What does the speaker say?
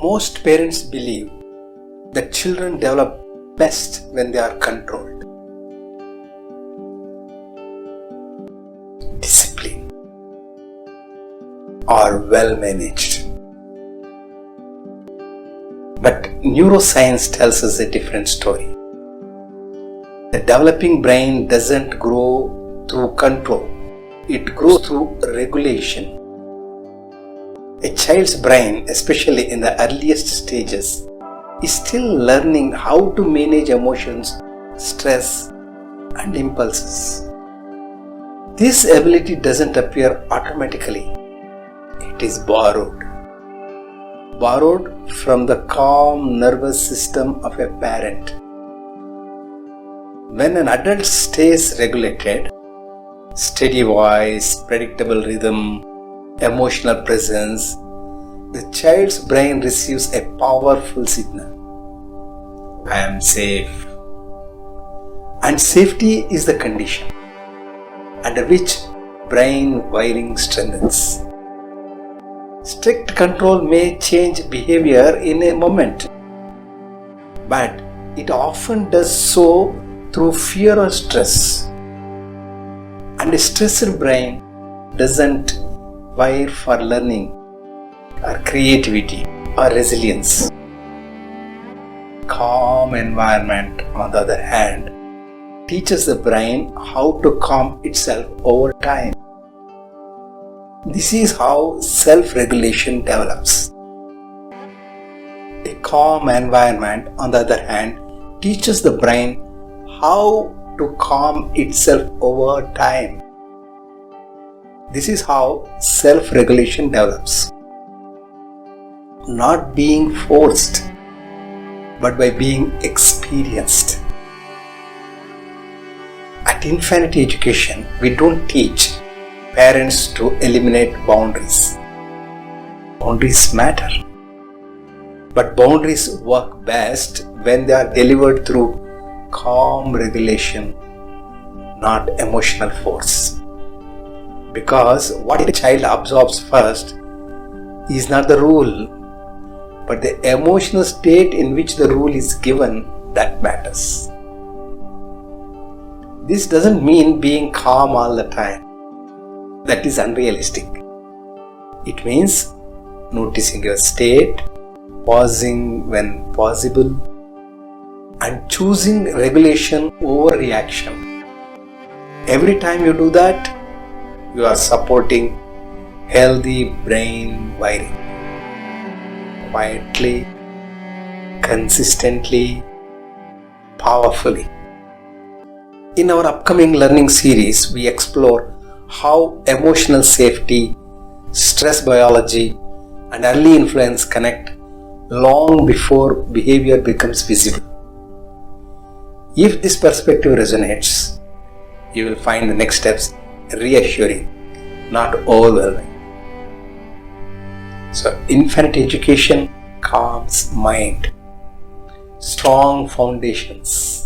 Most parents believe that children develop best when they are controlled, disciplined, or well managed. But neuroscience tells us a different story. The developing brain doesn't grow through control, it grows through regulation. A child's brain, especially in the earliest stages, is still learning how to manage emotions, stress, and impulses. This ability doesn't appear automatically. It is borrowed from the calm nervous system of a parent. When an adult stays regulated, steady voice, predictable rhythm, emotional presence, the child's brain receives a powerful signal. I am safe. And safety is the condition under which brain wiring strengthens. Strict control may change behavior in a moment, but it often does so through fear or stress. And a stressed brain doesn't wire for learning or creativity or resilience. Calm environment, on the other hand, teaches the brain how to calm itself over time. This is how self-regulation develops. A calm environment, on the other hand, teaches the brain how to calm itself over time. This is how self-regulation develops. Not being forced, but by being experienced. At Infanity Education, we don't teach parents to eliminate boundaries. Boundaries matter. But boundaries work best when they are delivered through calm regulation, not emotional force. Because what a child absorbs first is not the rule, but the emotional state in which the rule is given that matters. This doesn't mean being calm all the time. That is unrealistic. It means noticing your state, pausing when possible, and choosing regulation over reaction. Every time you do that, you are supporting healthy brain wiring. Quietly, consistently, powerfully. In our upcoming learning series, we explore how emotional safety, stress biology, and early influence connect long before behavior becomes visible. If this perspective resonates, you will find the next steps reassuring, not overwhelming. So, Infanity Education calms mind, strong foundations.